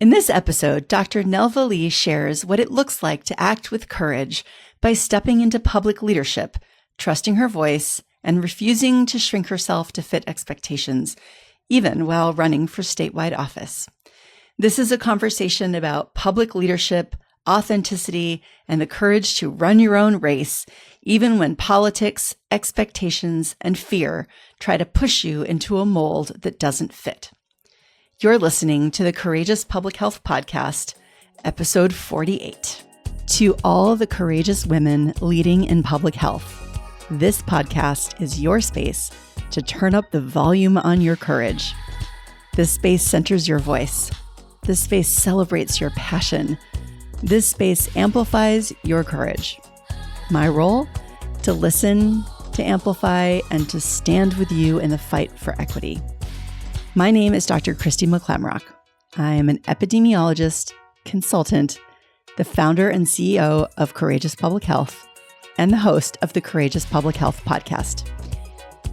In this episode, Dr. Nelva Lee shares what it looks like to act with courage by stepping into public leadership, trusting her voice, and refusing to shrink herself to fit expectations, even while running for statewide office. This is a conversation about public leadership, authenticity, and the courage to run your own race, even when politics, expectations, and fear try to push you into a mold that doesn't fit. You're listening to the Courageous Public Health Podcast, episode 48. To all the courageous women leading in public health, this podcast is your space to turn up the volume on your courage. This space centers your voice. This space celebrates your passion. This space amplifies your courage. My role? To listen, to amplify, and to stand with you in the fight for equity. My name is Dr. Christy McClamrock. I am an epidemiologist, consultant, the founder and CEO of Courageous Public Health, and the host of the Courageous Public Health Podcast.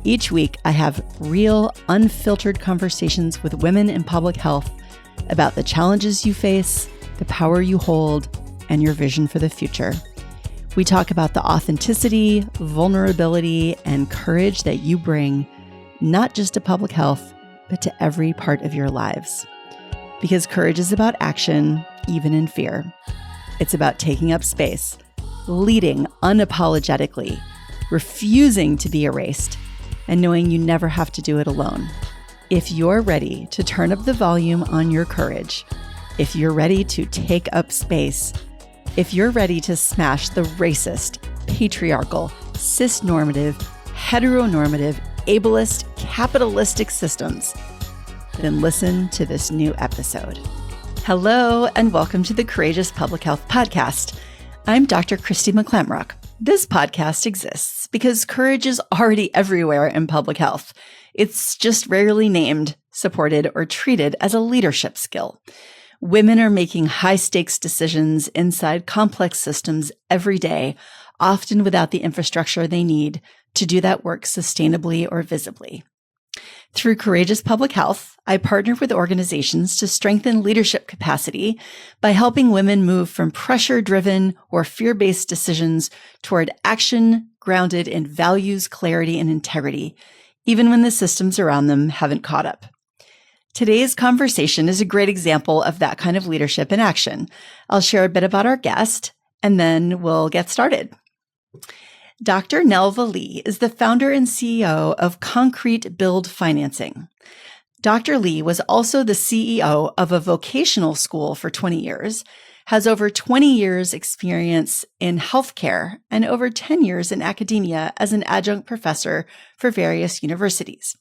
Each week, I have real, unfiltered conversations with women in public health about the challenges you face, the power you hold, and your vision for the future. We talk about the authenticity, vulnerability, and courage that you bring, not just to public health, but to every part of your lives. Because courage is about action, even in fear. It's about taking up space, leading unapologetically, refusing to be erased, and knowing you never have to do it alone. If you're ready to turn up the volume on your courage, if you're ready to take up space, if you're ready to smash the racist, patriarchal, cisnormative, heteronormative, ableist, capitalistic systems, then listen to this new episode. Hello, and welcome to the Courageous Public Health Podcast. I'm Dr. Christy McClamrock. This podcast exists because courage is already everywhere in public health. It's just rarely named, supported, or treated as a leadership skill. Women are making high-stakes decisions inside complex systems every day, often without the infrastructure they need to do that work sustainably or visibly. Through Courageous Public Health, I partner with organizations to strengthen leadership capacity by helping women move from pressure-driven or fear-based decisions toward action grounded in values, clarity, and integrity, even when the systems around them haven't caught up. Today's conversation is a great example of that kind of leadership in action. I'll share a bit about our guest, and then we'll get started. Dr. Nelva Lee is the founder and CEO of Concrete Build Financing. Dr. Lee was also the CEO of a vocational school for 20 years, has over 20 years experience in healthcare, and over 10 years in academia as an adjunct professor for various universities.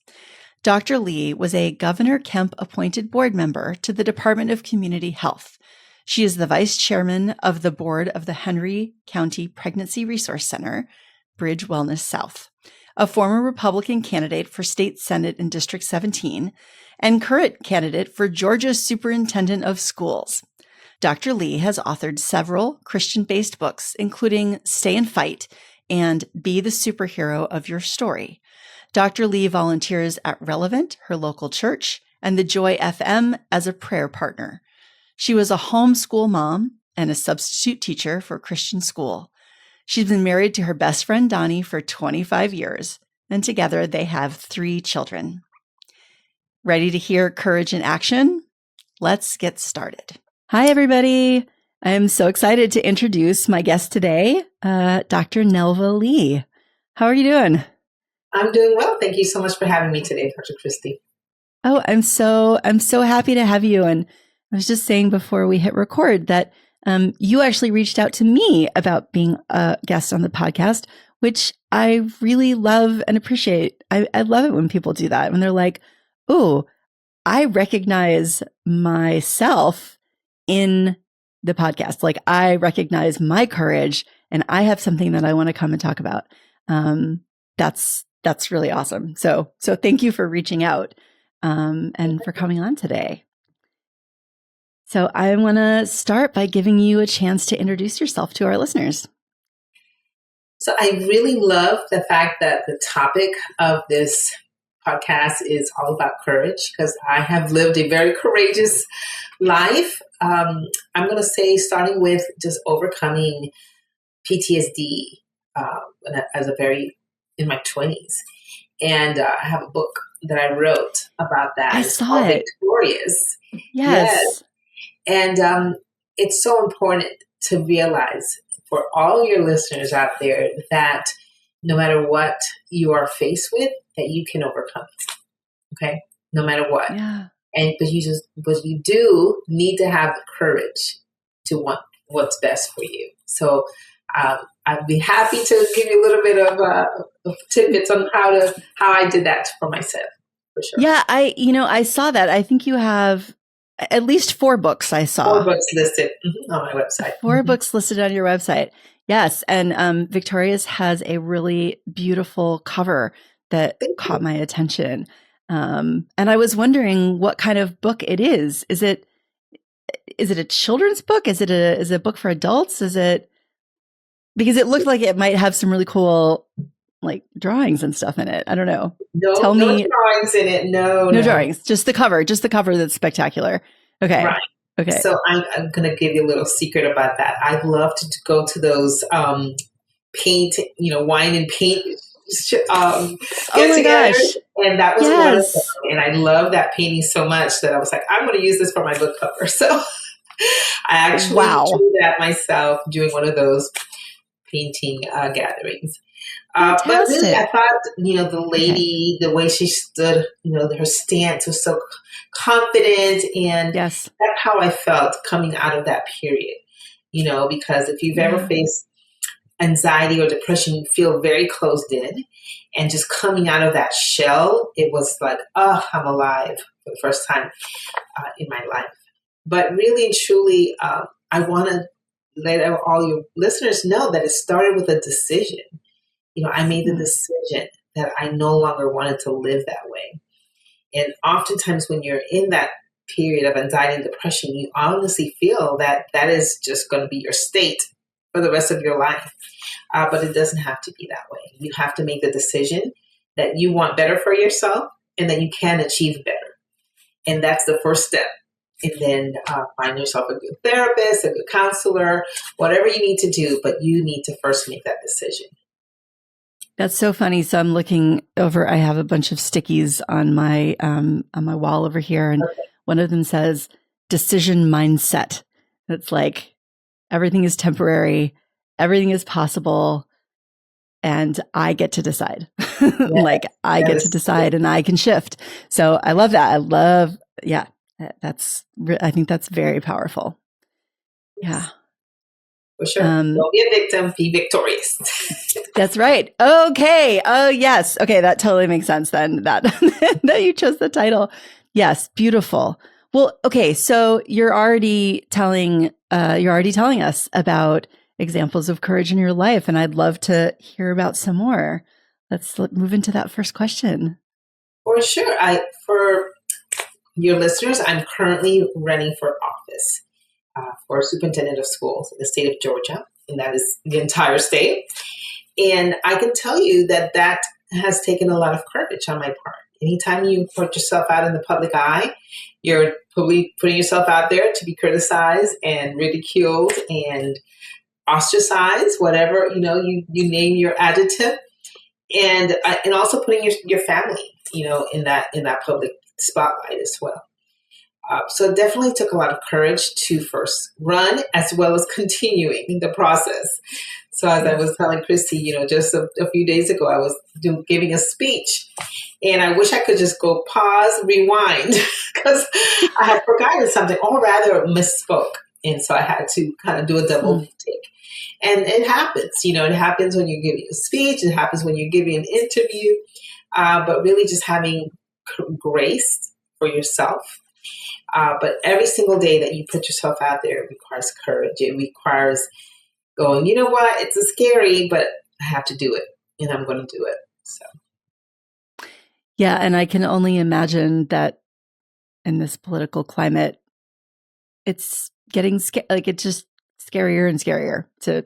Dr. Lee was a Governor Kemp appointed board member to the Department of Community Health. She is the vice chairman of the board of the Henry County Pregnancy Resource Center, Bridge Wellness South, a former Republican candidate for State Senate in District 17, and current candidate for Georgia Superintendent of Schools. Dr. Lee has authored several Christian-based books, including Stay and Fight and Be the Superhero of Your Story. Dr. Lee volunteers at Relevant, her local church, and the Joy FM as a prayer partner. She was a homeschool mom and a substitute teacher for a Christian school. She's been married to her best friend, Donnie, for 25 years, and together they have 3 children. Ready to hear courage in action? Let's get started. Hi, everybody. I'm so excited to introduce my guest today, Dr. Nelva Lee. How are you doing? I'm doing well. Thank you so much for having me today, Dr. Christy. Oh, I'm so happy to have you. And I was just saying before we hit record that you actually reached out to me about being a guest on the podcast, which I really love and appreciate. I love it when people do that, when they're like, oh, I recognize myself in the podcast. Like, I recognize my courage and I have something that I want to come and talk about. That's really awesome. So thank you for reaching out and for coming on today. So I want to start by giving you a chance to introduce yourself to our listeners. So I really love the fact that the topic of this podcast is all about courage because I have lived a very courageous life. I'm going to say starting with just overcoming PTSD as a very in my 20s. And I have a book that I wrote about that. I It's saw called it. Victorious. Yes. And it's so important to realize for all your listeners out there that no matter what you are faced with, that you can overcome it. Okay? No matter what. Yeah. But you do need to have the courage to want what's best for you. So I'd be happy to give you a little bit of tidbits on how I did that for myself, for sure. Yeah, I saw that. I think you have at least 4 books I saw. 4 books listed on my website. 4 books listed on your website. Yes. And Victorious has a really beautiful cover that caught my attention. And I was wondering what kind of book it is. Is it a children's book? Is it a book for adults? Because it looked like it might have some really cool like drawings and stuff in it. I don't know. No drawings in it. No drawings. Just the cover that's spectacular. Okay. Right. Okay. So I'm going to give you a little secret about that. I'd love to go to those paint, wine and paint oh my gosh. And that was one of them. And I love that painting so much that I was like, I'm going to use this for my book cover. So I actually drew that myself doing one of those painting gatherings. But really, I thought, the lady, the way she stood, her stance was so confident. And that's how I felt coming out of that period, because if you've ever faced anxiety or depression, you feel very closed in. And just coming out of that shell, it was like, oh, I'm alive for the first time in my life. But really and truly, I want to let all your listeners know that it started with a decision. I made the decision that I no longer wanted to live that way. And oftentimes when you're in that period of anxiety and depression, you honestly feel that that is just going to be your state for the rest of your life. But it doesn't have to be that way. You have to make the decision that you want better for yourself and that you can achieve better. And that's the first step. And then find yourself a good therapist, a good counselor, whatever you need to do, but you need to first make that decision. That's so funny. So I'm looking over, I have a bunch of stickies on my wall over here. And one of them says decision mindset. It's like everything is temporary. Everything is possible. And I get to decide. I get to decide and I can shift. So I love that. I think that's very powerful. Yeah. For sure. Don't be a victim, be victorious. That's right. Okay. Oh, yes. Okay. That totally makes sense then that you chose the title. Yes. Beautiful. Well, okay. So you're already telling us about examples of courage in your life, and I'd love to hear about some more. Let's move into that first question. For sure. For your listeners, I'm currently running for office for Superintendent of Schools in the state of Georgia, and that is the entire state. And I can tell you that has taken a lot of courage on my part. Anytime you put yourself out in the public eye, you're probably putting yourself out there to be criticized and ridiculed and ostracized, whatever, you name your adjective. And also putting your family, in that public spotlight as well. So it definitely took a lot of courage to first run as well as continuing the process. So as I was telling Christy, just a few days ago, I was giving a speech and I wish I could just go pause, rewind, because I had forgotten something or rather misspoke. And so I had to kind of do a double take. And it happens, it happens when you're giving a speech, it happens when you're giving an interview, but really just having grace for yourself. But every single day that you put yourself out there, it requires courage. It requires going, you know what, it's scary, but I have to do it and I'm going to do it. So. Yeah. And I can only imagine that in this political climate, it's getting it's just scarier and scarier to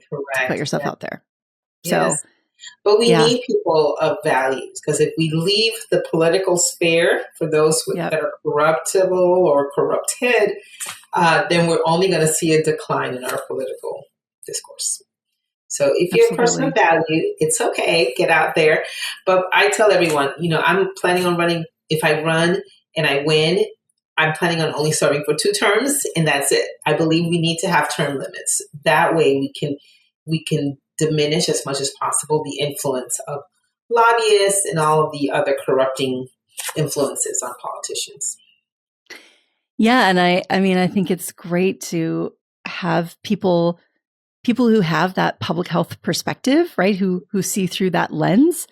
put yourself out there. Yes. So But we Yeah. need people of values, because if we leave the political sphere for those Yep. that are corruptible or corrupted, then we're only going to see a decline in our political discourse. So if you're a person of Absolutely. value, it's okay, get out there. But I tell everyone, I'm planning on running. If I run and I win, I'm planning on only serving for 2 terms, and that's it. I believe we need to have term limits. That way we can diminish as much as possible the influence of lobbyists and all of the other corrupting influences on politicians. Yeah. And I mean, I think it's great to have people who have that public health perspective, right? Who see through that lens.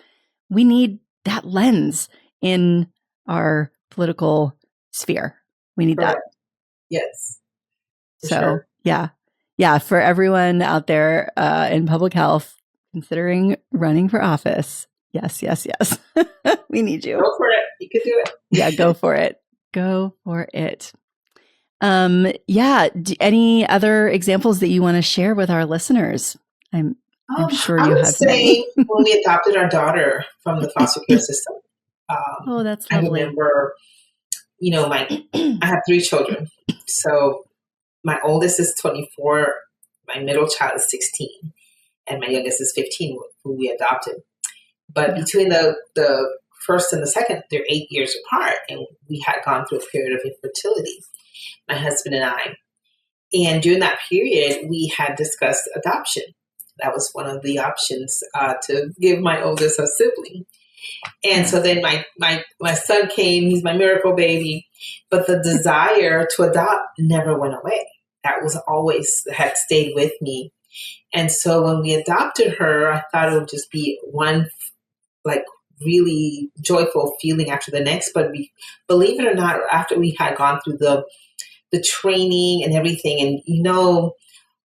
We need that lens in our political sphere. We need Correct. that. Yes. So Sure. yeah, for everyone out there in public health considering running for office, yes, we need you. Go for it. You can do it. Yeah, go for it. Go for it. Yeah. Any other examples that you want to share with our listeners? I'm sure you I would have say many. when we adopted our daughter from the foster care system, Oh, that's I lovely. remember, I have 3 children. So my oldest is 24, my middle child is 16, and my youngest is 15, who we adopted. But between the first and the second, they're 8 years apart, and we had gone through a period of infertility, my husband and I. And during that period, we had discussed adoption. That was one of the options to give my oldest a sibling. And so then my son came, he's my miracle baby, but the desire to adopt never went away. That was always had stayed with me. And so when we adopted her, I thought it would just be one like really joyful feeling after the next. But believe it or not, after we had gone through the training and everything, and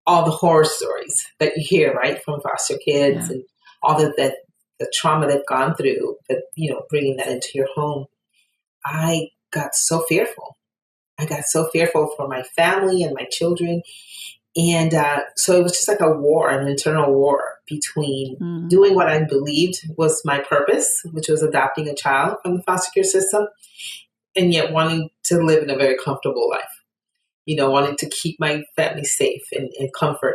all the horror stories that you hear, right, from foster kids and all the trauma they've gone through, but bringing that into your home, I got so fearful. I got so fearful for my family and my children. And so it was just like a war, an internal war between doing what I believed was my purpose, which was adopting a child from the foster care system, and yet wanting to live in a very comfortable life, wanting to keep my family safe and comfort.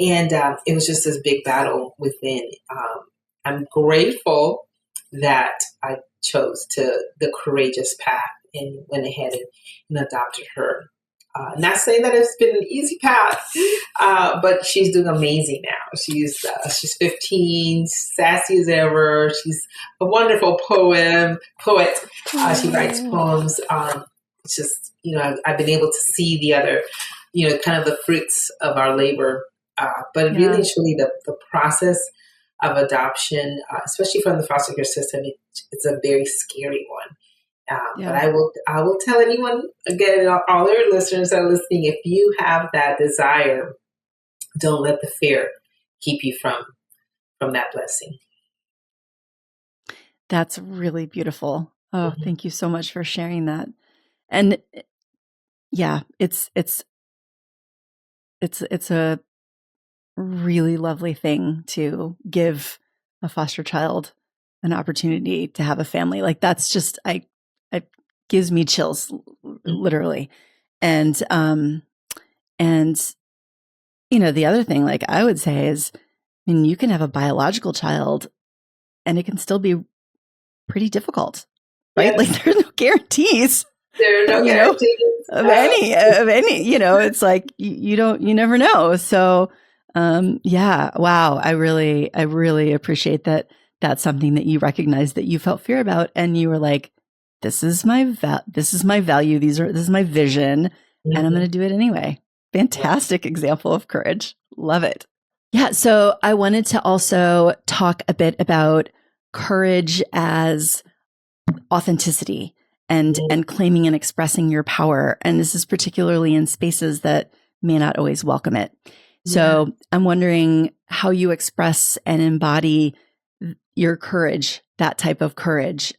And it was just this big battle within. I'm grateful that I chose the courageous path and went ahead and adopted her. Not saying that it's been an easy path, but she's doing amazing now. She's 15, sassy as ever. She's a wonderful poet. She writes poems. It's just, I've been able to see the other, kind of the fruits of our labor. But really, truly, the process of adoption, especially from the foster care system, it's a very scary one. But I will tell anyone, again, all your listeners that are listening, if you have that desire, don't let the fear keep you from that blessing. That's really beautiful. Oh, thank you so much for sharing that. And yeah, it's a really lovely thing to give a foster child an opportunity to have a family. Like that's just, it gives me chills, literally. And the other thing, like I would say is, you can have a biological child and it can still be pretty difficult, right? Like there's no guarantees. There are no guarantees of any, it's like, you never know. So, wow. I really appreciate that. That's something that you recognize that you felt fear about. And you were like, this is my value. This is my vision, and I'm going to do it anyway. Fantastic example of courage. Love it. Yeah. So I wanted to also talk a bit about courage as authenticity and claiming and expressing your power. And this is particularly in spaces that may not always welcome it. So I'm wondering how you express and embody your courage, that type of courage.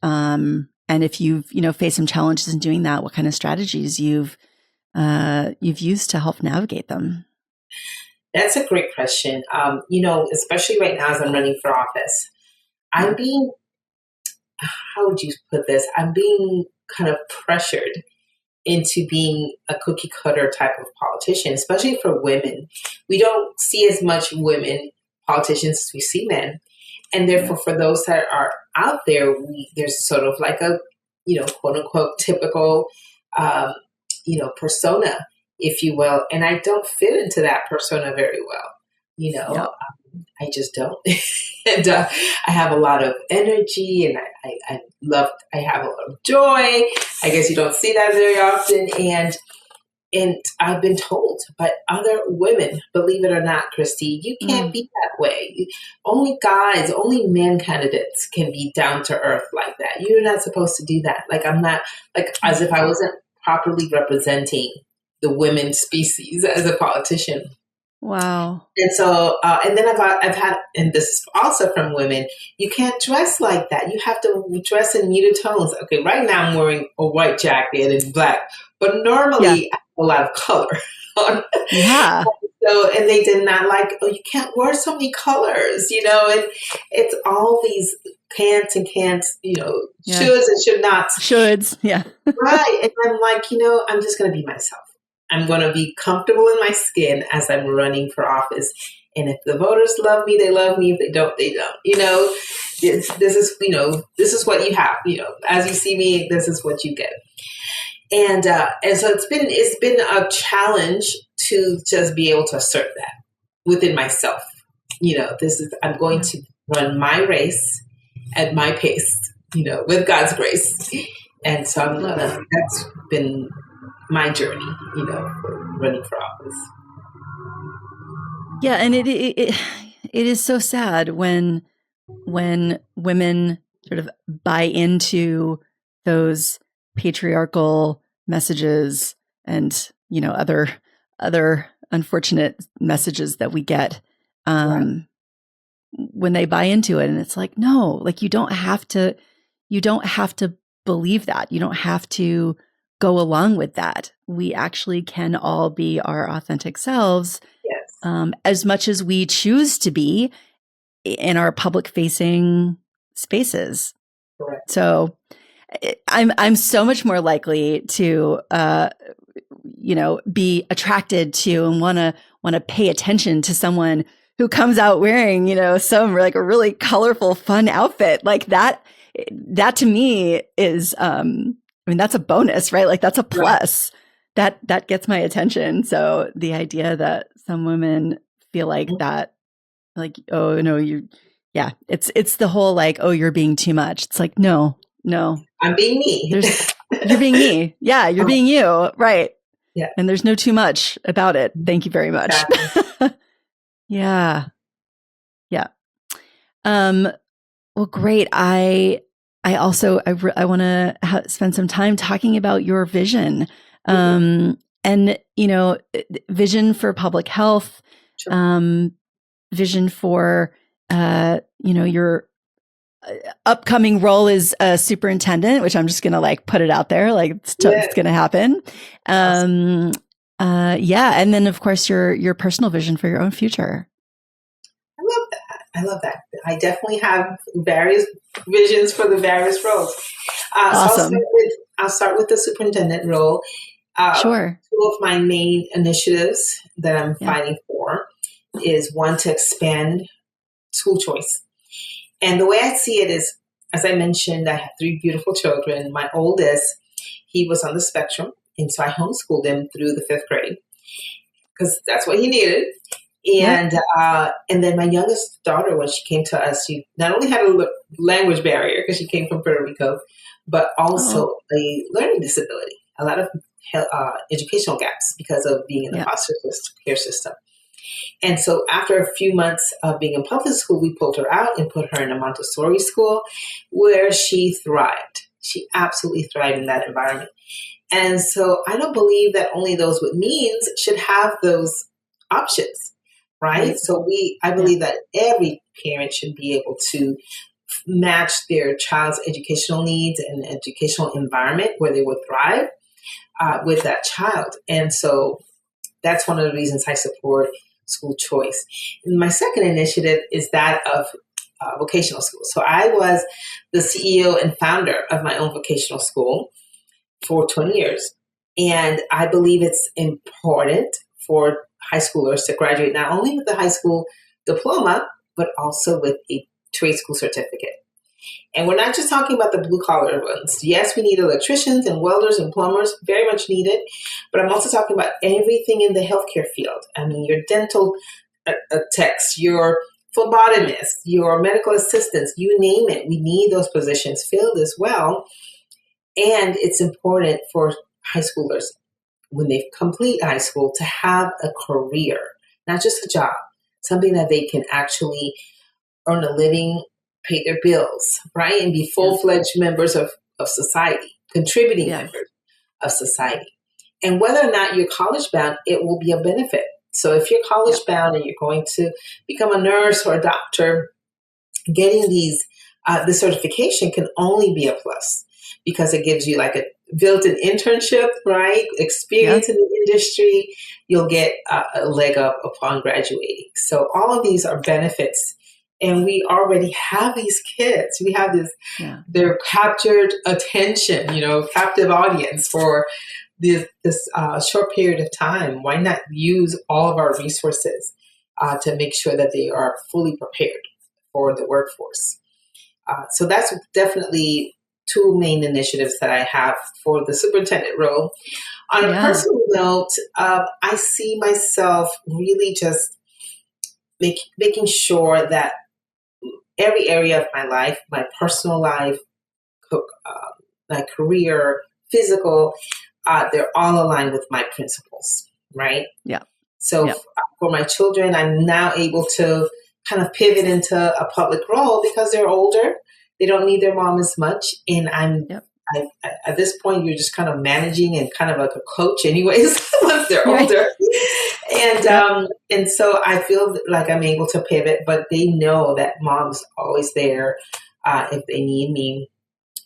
And if you've, faced some challenges in doing that, what kind of strategies you've used to help navigate them? That's a great question. Especially right now as I'm running for office, I'm being, how would you put this? I'm being kind of pressured into being a cookie cutter type of politician, especially for women. We don't see as much women politicians as we see men. And therefore, for those that are out there, there's sort of like a, quote unquote, typical, persona, if you will. And I don't fit into that persona very well. Yep. I just don't. And I have a lot of energy, and I have a lot of joy. I guess you don't see that very often. And I've been told by other women, believe it or not, Christy, you can't be that way. Only guys, only men candidates can be down to earth like that. You're not supposed to do that. Like, I'm not, like, as if I wasn't properly representing the women species as a politician. Wow. And so, and then I've had, and this is also from women, you can't dress like that. You have to dress in muted tones. Okay, right now I'm wearing a white jacket and black, but normally I have a lot of color on. Yeah. So, and they did not like, oh, you can't wear so many colors, and it's all these can'ts and can'ts, shoulds and should nots. Shoulds, yeah. Right. And I'm like, I'm just going to be myself. I'm going to be comfortable in my skin as I'm running for office. And if the voters love me, they love me. If they don't, they don't. This is what you have. As you see me, this is what you get. And so it's been a challenge to just be able to assert that within myself. I'm going to run my race at my pace, with God's grace. And so that's been my journey, for running for office. Yeah, and it is so sad when women sort of buy into those patriarchal messages and other unfortunate messages that we get when they buy into it, and it's like, no, like you don't have to believe that. You don't have to go along with that. We actually can all be our authentic selves, as much as we choose to be in our public facing spaces. Correct. So I'm so much more likely to be attracted to and want to pay attention to someone who comes out wearing, some like a really colorful, fun outfit like that. That to me is, that's a bonus, right? Like that's a plus. Right. That gets my attention. So the idea that some women feel like that, like, oh no, it's the whole like, oh, you're being too much. It's like, no, I'm being me. You're being me. Yeah, you're being you. Right. Yeah. And there's no too much about it. Thank you very much. Exactly. Yeah. Well, great. I want to spend some time talking about your vision, and vision for public health, vision for your upcoming role as a superintendent, which I'm just gonna like put it out there, like it's gonna happen. Awesome. And then of course your personal vision for your own future. I love that. I definitely have various visions for the various roles. Awesome. So I'll start with the superintendent role. Sure. Two of my main initiatives that I'm fighting for is one, to expand school choice. And the way I see it is, as I mentioned, I have 3 beautiful children. My oldest, he was on the spectrum, and so I homeschooled him through the 5th grade because that's what he needed. And and then my youngest daughter, when she came to us, she not only had a language barrier because she came from Puerto Rico, but also a learning disability, a lot of educational gaps because of being in the foster care system. And so after a few months of being in public school, we pulled her out and put her in a Montessori school where she thrived. She absolutely thrived in that environment. And so I don't believe that only those with means should have those options. Right. So I believe that every parent should be able to match their child's educational needs and educational environment where they would thrive with that child. And so that's one of the reasons I support school choice. And my second initiative is that of vocational schools. So I was the CEO and founder of my own vocational school for 20 years. And I believe it's important for high schoolers to graduate not only with a high school diploma, but also with a trade school certificate. And we're not just talking about the blue collar ones. Yes, we need electricians and welders and plumbers, very much needed. But I'm also talking about everything in the healthcare field. I mean, your dental techs, your phlebotomists, your medical assistants, you name it. We need those positions filled as well. And it's important for high schoolers, when they complete high school, to have a career, not just a job, something that they can actually earn a living, pay their bills, right? And be full-fledged members of society, contributing members of society. And whether or not you're college-bound, it will be a benefit. So if you're college-bound and you're going to become a nurse or a doctor, getting the certification can only be a plus, because it gives you like a built-in internship, right? Experience in the industry. You'll get a leg up upon graduating. So all of these are benefits. And we already have these kids. We have this, their captured attention, captive audience for this short period of time. Why not use all of our resources to make sure that they are fully prepared for the workforce? So that's definitely two main initiatives that I have for the superintendent role. On a personal note, I see myself really just making sure that every area of my life, my personal life, my career, physical, they're all aligned with my principles, right? Yeah. So for my children, I'm now able to kind of pivot into a public role because they're older. They don't need their mom as much. And at this point, you're just kind of managing and kind of like a coach anyways, once they're older. And so I feel like I'm able to pivot, but they know that mom's always there if they need me.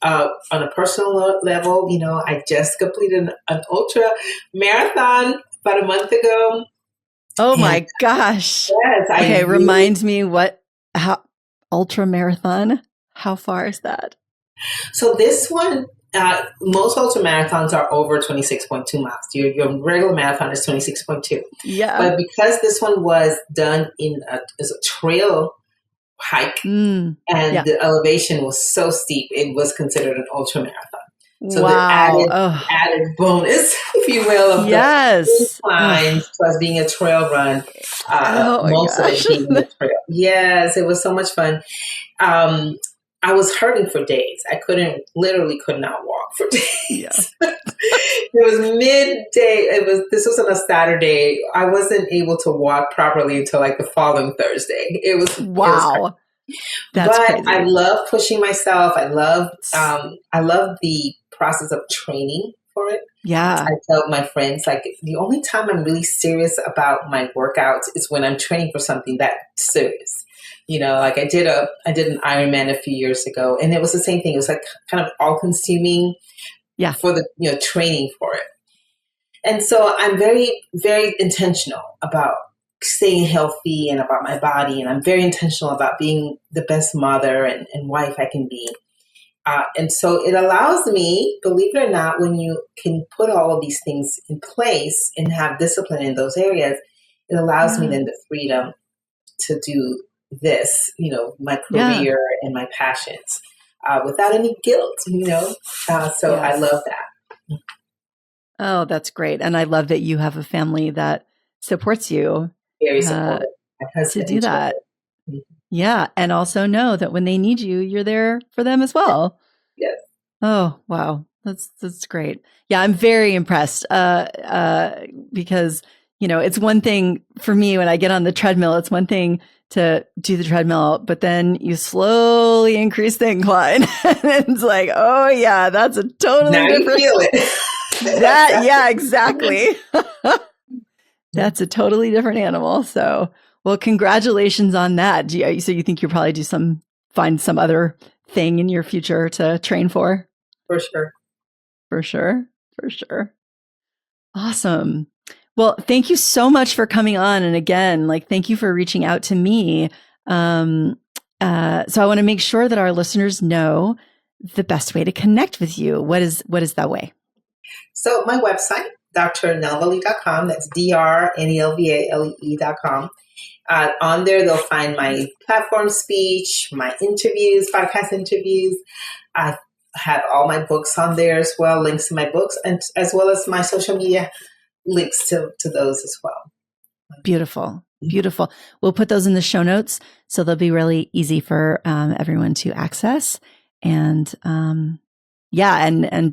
On a personal level, I just completed an ultra marathon about a month ago. Oh my gosh. Yes. Okay. Remind me how ultra marathon, how far is that? So this one, most ultra marathons are over 26.2 miles. Your regular marathon is 26.2. Yeah. But because this one was done as a trail hike and the elevation was so steep, it was considered an ultra marathon. So the added bonus, if you will, of the climbs plus being a trail run, most of it being the trail. Yes, it was so much fun. I was hurting for days. I literally could not walk for days. Yeah. It was midday. This was on a Saturday. I wasn't able to walk properly until like the following Thursday. It was That's but crazy. I love pushing myself. I love the process of training for it. Yeah. I tell my friends, like, the only time I'm really serious about my workouts is when I'm training for something that serious. Like I did an Ironman a few years ago, and it was the same thing. It was like kind of all consuming for the, training for it. And so I'm very, very intentional about staying healthy and about my body. And I'm very intentional about being the best mother and wife I can be. And so it allows me, believe it or not, when you can put all of these things in place and have discipline in those areas, it allows me then the freedom to do this, my career and my passions without any guilt, so I love that. Oh, that's great. And I love that you have a family that supports you. Very supportive. To do that. Mm-hmm. Yeah. And also know that when they need you, you're there for them as well. Yes. Oh, wow. That's great. Yeah. I'm very impressed because, it's one thing for me when I get on the treadmill, it's one thing to do the treadmill, but then you slowly increase the incline. And it's like, oh yeah, that's a totally different. You feel it. Exactly. That's a totally different animal. So, well, congratulations on that. So you think you'll probably find some other thing in your future to train for? For sure. Awesome. Well, thank you so much for coming on. And again, thank you for reaching out to me. So I want to make sure that our listeners know the best way to connect with you. What is that way? So my website, drnelvalee.com, that's drnelvalee.com. On there, they'll find my platform speech, my interviews, podcast interviews. I have all my books on there as well, links to my books, and as well as my social media links to those as well. Beautiful. Beautiful. We'll put those in the show notes, so they'll be really easy for everyone to access. And and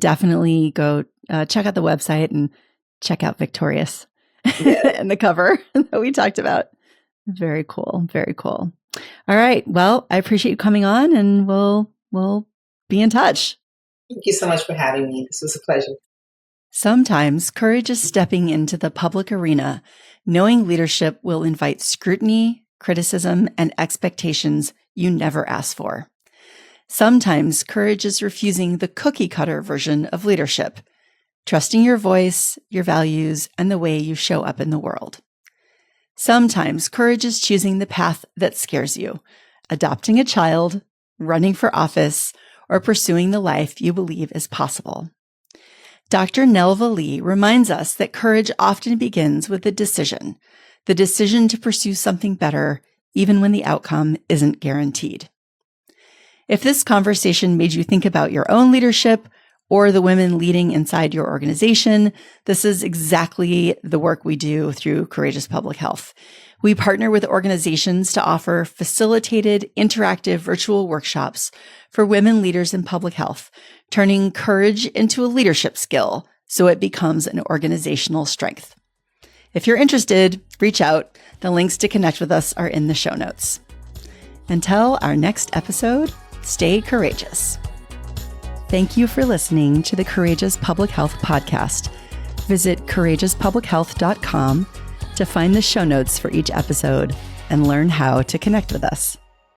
definitely go check out the website and check out Victorious and the cover that we talked about. Very cool. Very cool. All right. Well, I appreciate you coming on, and we'll be in touch. Thank you so much for having me. This was a pleasure. Sometimes courage is stepping into the public arena, knowing leadership will invite scrutiny, criticism, and expectations you never asked for. Sometimes courage is refusing the cookie-cutter version of leadership, trusting your voice, your values, and the way you show up in the world. Sometimes courage is choosing the path that scares you, adopting a child, running for office, or pursuing the life you believe is possible. Dr. Nelva Lee reminds us that courage often begins with the decision to pursue something better, even when the outcome isn't guaranteed. If this conversation made you think about your own leadership or the women leading inside your organization, this is exactly the work we do through Courageous Public Health. We partner with organizations to offer facilitated, interactive virtual workshops for women leaders in public health, turning courage into a leadership skill so it becomes an organizational strength. If you're interested, reach out. The links to connect with us are in the show notes. Until our next episode, stay courageous. Thank you for listening to the Courageous Public Health podcast. Visit courageouspublichealth.com to find the show notes for each episode and learn how to connect with us.